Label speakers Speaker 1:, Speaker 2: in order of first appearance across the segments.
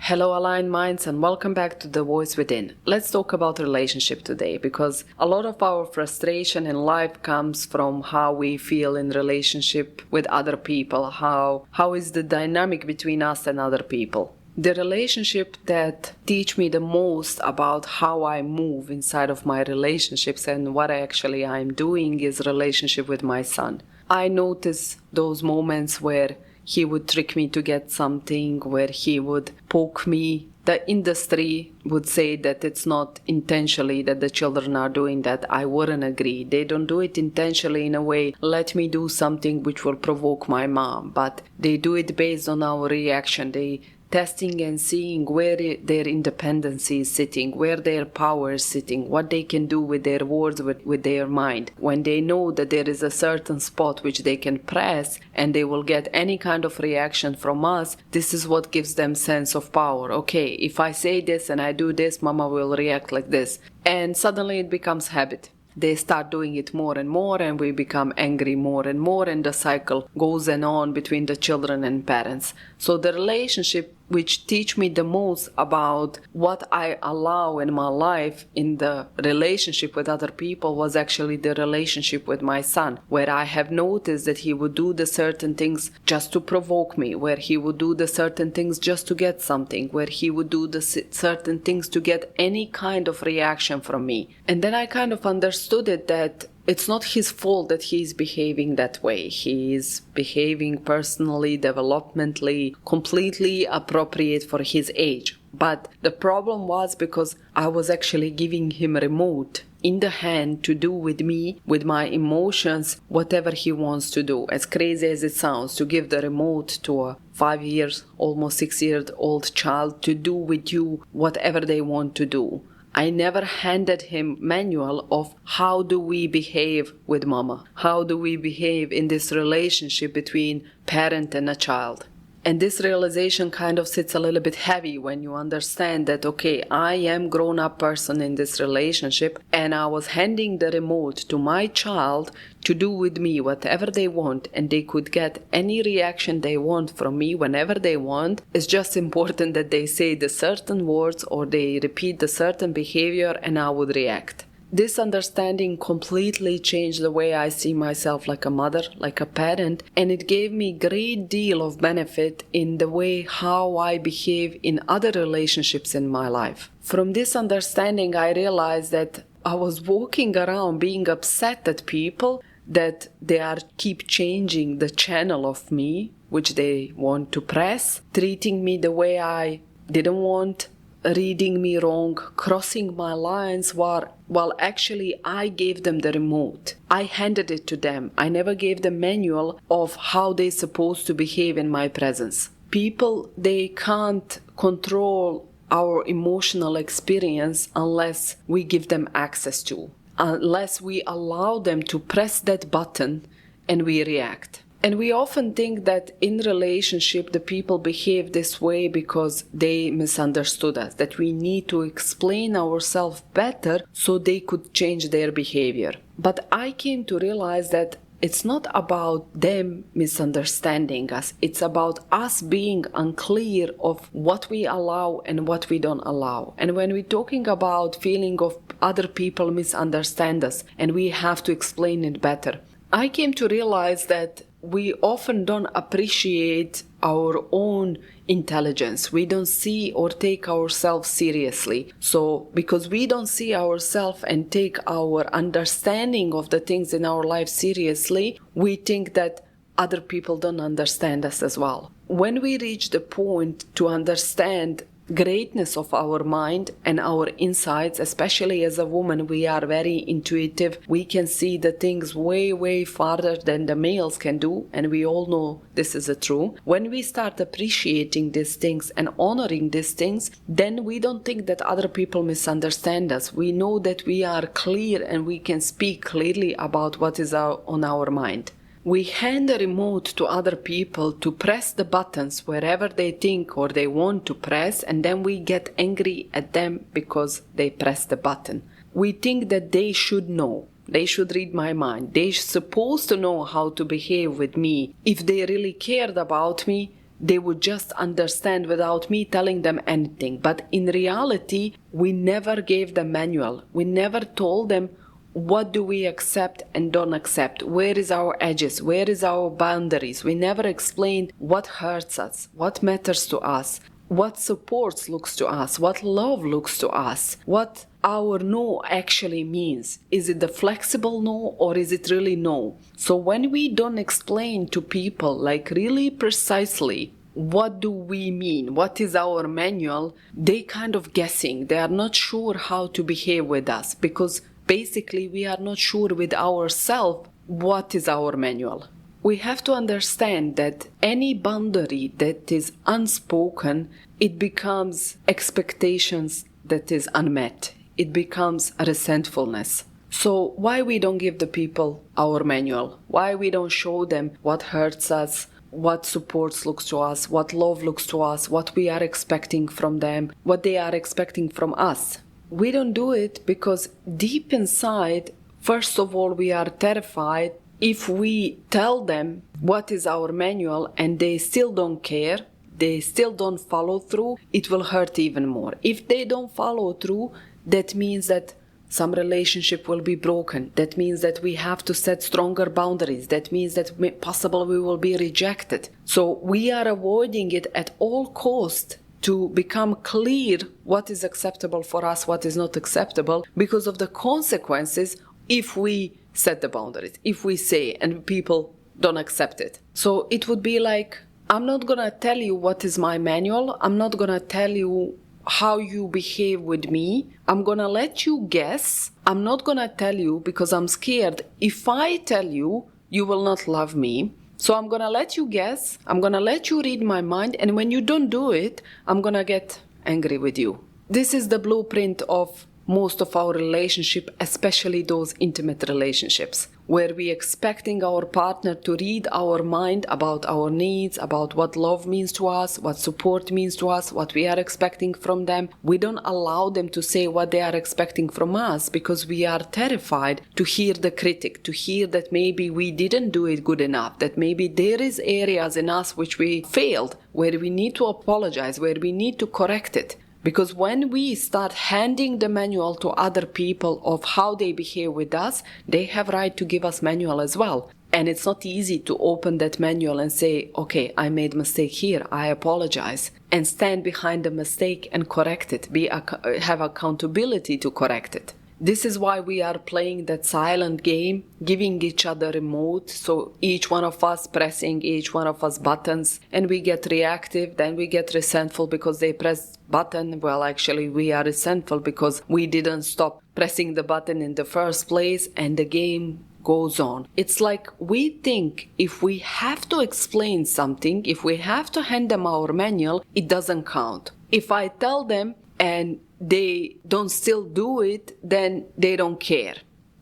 Speaker 1: Hello, Aligned Minds, and welcome back to The Voice Within. Let's talk about relationship today, because a lot of our frustration in life comes from how we feel in relationship with other people. How is the dynamic between us and other people? The relationship that teach me the most about how I move inside of my relationships and what I'm doing is relationship with my son. I notice those moments where he would trick me to get something, where he would poke me. The industry would say that it's not intentionally that the children are doing that. I wouldn't agree. They don't do it intentionally in a way, let me do something which will provoke my mom. But they do it based on our reaction. They testing and seeing where their independence is sitting, where their power is sitting, what they can do with their words, with their mind. When they know that there is a certain spot which they can press and they will get any kind of reaction from us, this is what gives them sense of power. Okay, if I say this and I do this, mama will react like this. And suddenly it becomes habit. They start doing it more and more, and we become angry more and more, and the cycle goes on between the children and parents. So the relationship which teach me the most about what I allow in my life in the relationship with other people was actually the relationship with my son, where I have noticed that he would do the certain things just to provoke me, where he would do the certain things just to get something, where he would do the certain things to get any kind of reaction from me. And then I kind of understood it that it's not his fault that he's behaving that way. He is behaving personally, developmentally, completely appropriate for his age. But the problem was because I was actually giving him a remote in the hand to do with me, with my emotions, whatever he wants to do. As crazy as it sounds, to give the remote to a 5 years, almost 6-year-old child to do with you whatever they want to do. I never handed him manual of how do we behave with mama? How do we behave in this relationship between parent and a child? And this realization kind of sits a little bit heavy when you understand that, okay, I am grown-up person in this relationship and I was handing the remote to my child to do with me whatever they want, and they could get any reaction they want from me whenever they want. It's just important that they say the certain words or they repeat the certain behavior and I would react. This understanding completely changed the way I see myself like a mother, like a parent, and it gave me great deal of benefit in the way how I behave in other relationships in my life. From this understanding, I realized that I was walking around being upset at people that they are keep changing the channel of me, which they want to press, treating me the way I didn't want, reading me wrong, crossing my lines while actually I gave them the remote. I handed it to them. I never gave them manual of how they're supposed to behave in my presence. People, they can't control our emotional experience unless we give them access to, unless we allow them to press that button and we react. And we often think that in relationship the people behave this way because they misunderstood us, that we need to explain ourselves better so they could change their behavior. But I came to realize that it's not about them misunderstanding us, it's about us being unclear of what we allow and what we don't allow. And when we're talking about feeling of other people misunderstand us and we have to explain it better, I came to realize that we often don't appreciate our own intelligence. We don't see or take ourselves seriously. So because we don't see ourselves and take our understanding of the things in our life seriously, we think that other people don't understand us as well. When we reach the point to understand greatness of our mind and our insights, especially as a woman, we are very intuitive. We can see the things way farther than the males can do, and we all know this is true. When we start appreciating these things and honoring these things, then we don't think that other people misunderstand us. We know that we are clear and we can speak clearly about what is on our mind. We hand the remote to other people to press the buttons wherever they think or they want to press, and then we get angry at them because they press the button. We think that they should know. They should read my mind. They're supposed to know how to behave with me. If they really cared about me, they would just understand without me telling them anything. But in reality, we never gave them manual. We never told them what do we accept and don't accept, where is our edges, where is our boundaries. We never explained what hurts us, what matters to us, what supports looks to us, what love looks to us, what our no actually means. Is it the flexible no or is it really no? So when we don't explain to people like really precisely what do we mean, what is our manual, they kind of guessing. They are not sure how to behave with us because basically we are not sure with ourselves what is our manual. We have to understand that any boundary that is unspoken, it becomes expectations that is unmet. It becomes a resentfulness. So why we don't give the people our manual? Why we don't show them what hurts us, what supports looks to us, what love looks to us, what we are expecting from them, what they are expecting from us? We don't do it because deep inside, first of all, we are terrified. If we tell them what is our manual and they still don't care, they still don't follow through, it will hurt even more. If they don't follow through, that means that some relationship will be broken. That means that we have to set stronger boundaries. That means that possibly we will be rejected. So we are avoiding it at all cost to become clear what is acceptable for us, what is not acceptable, because of the consequences if we set the boundaries, if we say and people don't accept it. So it would be like, I'm not gonna tell you what is my manual. I'm not gonna tell you how you behave with me. I'm gonna let you guess. I'm not gonna tell you because I'm scared. If I tell you, you will not love me. So I'm gonna let you guess. I'm gonna let you read my mind. And when you don't do it, I'm gonna get angry with you. This is the blueprint of most of our relationship, especially those intimate relationships, where we expecting our partner to read our mind about our needs, about what love means to us, what support means to us, what we are expecting from them. We don't allow them to say what they are expecting from us because we are terrified to hear the critic, to hear that maybe we didn't do it good enough, that maybe there is areas in us which we failed, where we need to apologize, where we need to correct it. Because when we start handing the manual to other people of how they behave with us, they have right to give us manual as well. And it's not easy to open that manual and say, okay, I made a mistake here, I apologize, and stand behind the mistake and correct it, have accountability to correct it. This is why we are playing that silent game, giving each other remote, so each one of us pressing each one of us buttons, and we get reactive, then we get resentful because they press button. Well, actually we are resentful because we didn't stop pressing the button in the first place, and the game goes on. It's like we think if we have to explain something, if we have to hand them our manual, it doesn't count. If I tell them and they don't still do it, then they don't care.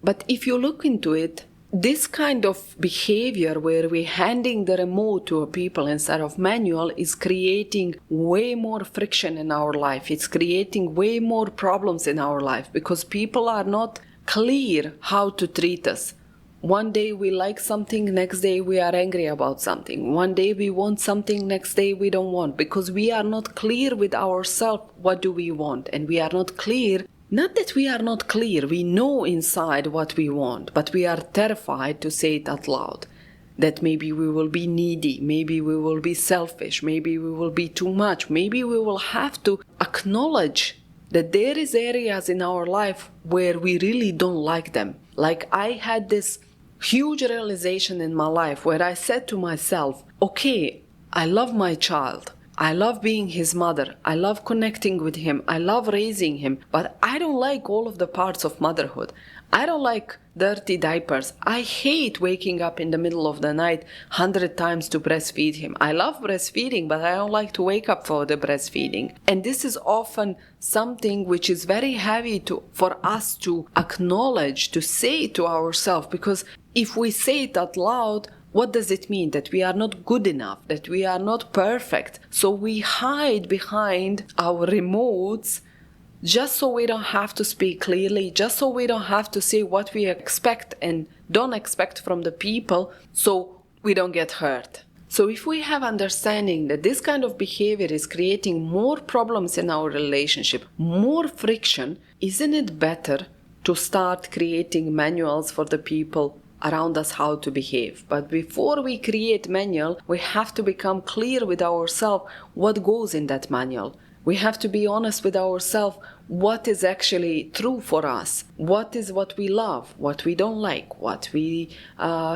Speaker 1: But if you look into it, this kind of behavior where we're handing the remote to a people instead of manual is creating way more friction in our life. It's creating way more problems in our life because people are not clear how to treat us. One day we like something, next day we are angry about something. One day we want something, next day we don't want, because we are not clear with ourselves what do we want. And we are not clear, not that we are not clear, we know inside what we want, but we are terrified to say it out loud. That maybe we will be needy, maybe we will be selfish, maybe we will be too much, maybe we will have to acknowledge that there is areas in our life where we really don't like them. Like I had this huge realization in my life where I said to myself, okay, I love my child. I love being his mother. I love connecting with him. I love raising him. But I don't like all of the parts of motherhood. I don't like dirty diapers. I hate waking up in the middle of the night 100 times to breastfeed him. I love breastfeeding, but I don't like to wake up for the breastfeeding. And this is often something which is very heavy for us to acknowledge, to say to ourselves, because if we say it out loud, what does it mean? That we are not good enough, that we are not perfect. So we hide behind our remotes just so we don't have to speak clearly, just so we don't have to say what we expect and don't expect from the people, so we don't get hurt. So if we have understanding that this kind of behavior is creating more problems in our relationship, more friction, isn't it better to start creating manuals for the people around us how to behave? But before we create manual, we have to become clear with ourselves what goes in that manual. We have to be honest with ourselves what is actually true for us, what is what we love, what we don't like, what we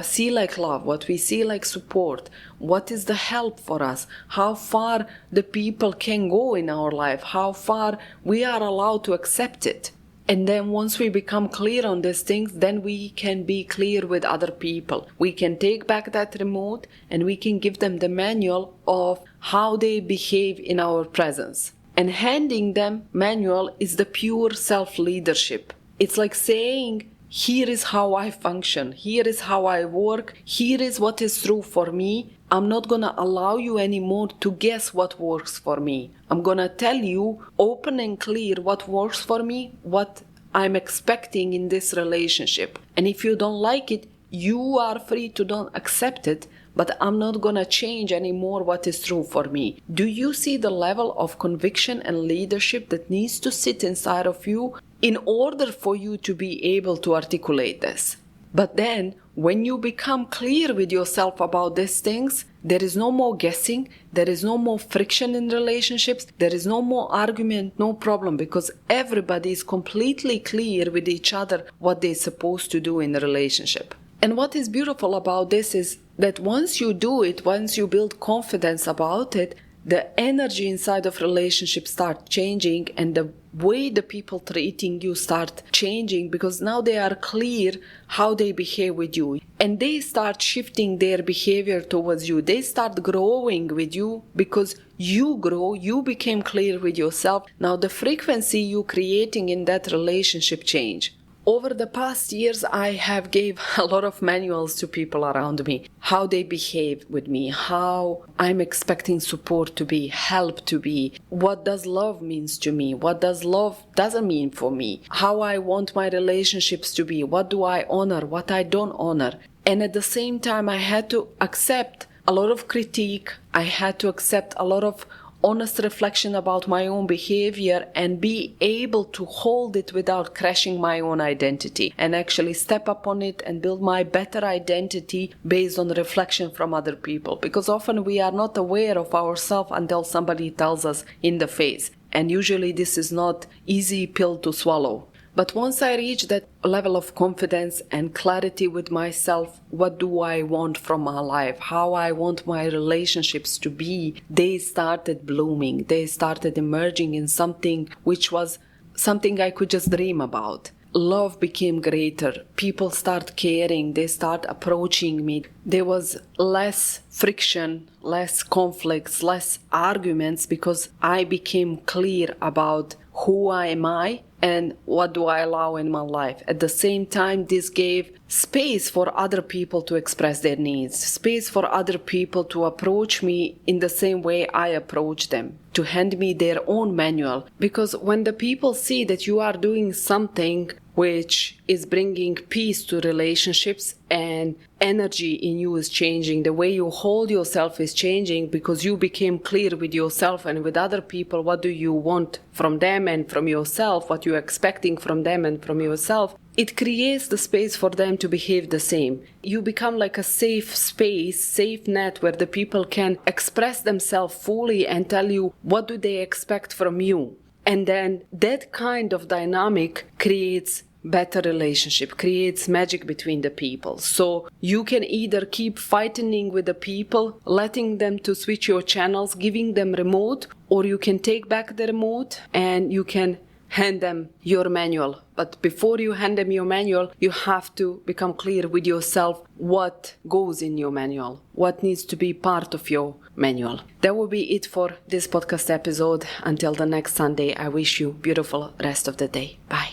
Speaker 1: see like love, what we see like support, what is the help for us, how far the people can go in our life, how far we are allowed to accept it. And then once we become clear on these things, then we can be clear with other people. We can take back that remote and we can give them the manual of how they behave in our presence. And handing them manual is the pure self-leadership. It's like saying, here is how I function, here is how I work, here is what is true for me. I'm not gonna allow you anymore to guess what works for me. I'm gonna tell you open and clear what works for me, what I'm expecting in this relationship. And if you don't like it, you are free to don't accept it, but I'm not gonna change anymore what is true for me. Do you see the level of conviction and leadership that needs to sit inside of you in order for you to be able to articulate this? But then, when you become clear with yourself about these things, there is no more guessing, there is no more friction in relationships, there is no more argument, no problem, because everybody is completely clear with each other what they're supposed to do in a relationship. And what is beautiful about this is that once you do it, once you build confidence about it, the energy inside of relationship start changing and the way the people treating you start changing, because now they are clear how they behave with you and they start shifting their behavior towards you. They start growing with you because you grow, you became clear with yourself. Now the frequency you creating in that relationship change. Over the past years, I have gave a lot of manuals to people around me, how they behave with me, how I'm expecting support to be, help to be, what does love means to me, what does love doesn't mean for me, how I want my relationships to be, what do I honor, what I don't honor. And at the same time, I had to accept a lot of critique, I had to accept a lot of honest reflection about my own behavior and be able to hold it without crashing my own identity and actually step up on it and build my better identity based on reflection from other people. Because often we are not aware of ourselves until somebody tells us in the face. And usually this is not easy pill to swallow. But once I reach that level of confidence and clarity with myself, what do I want from my life, how I want my relationships to be, they started blooming. They started emerging in something which was something I could just dream about. Love became greater. People start caring. They start approaching me. There was less friction, less conflicts, less arguments because I became clear about who am I and what do I allow in my life. At the same time, this gave space for other people to express their needs, space for other people to approach me in the same way I approach them, to hand me their own manual. Because when the people see that you are doing something which is bringing peace to relationships and energy in you is changing, the way you hold yourself is changing because you became clear with yourself and with other people what do you want from them and from yourself, what you're expecting from them and from yourself, it creates the space for them to behave the same. You become like a safe space, safe net where the people can express themselves fully and tell you what do they expect from you. And then that kind of dynamic creates better relationship, creates magic between the people. So you can either keep fighting with the people, letting them to switch your channels, giving them remote, or you can take back the remote and you can hand them your manual. But before you hand them your manual, you have to become clear with yourself what goes in your manual, what needs to be part of your manual. That will be it for this podcast episode. Until the next Sunday, I wish you a beautiful rest of the day. Bye.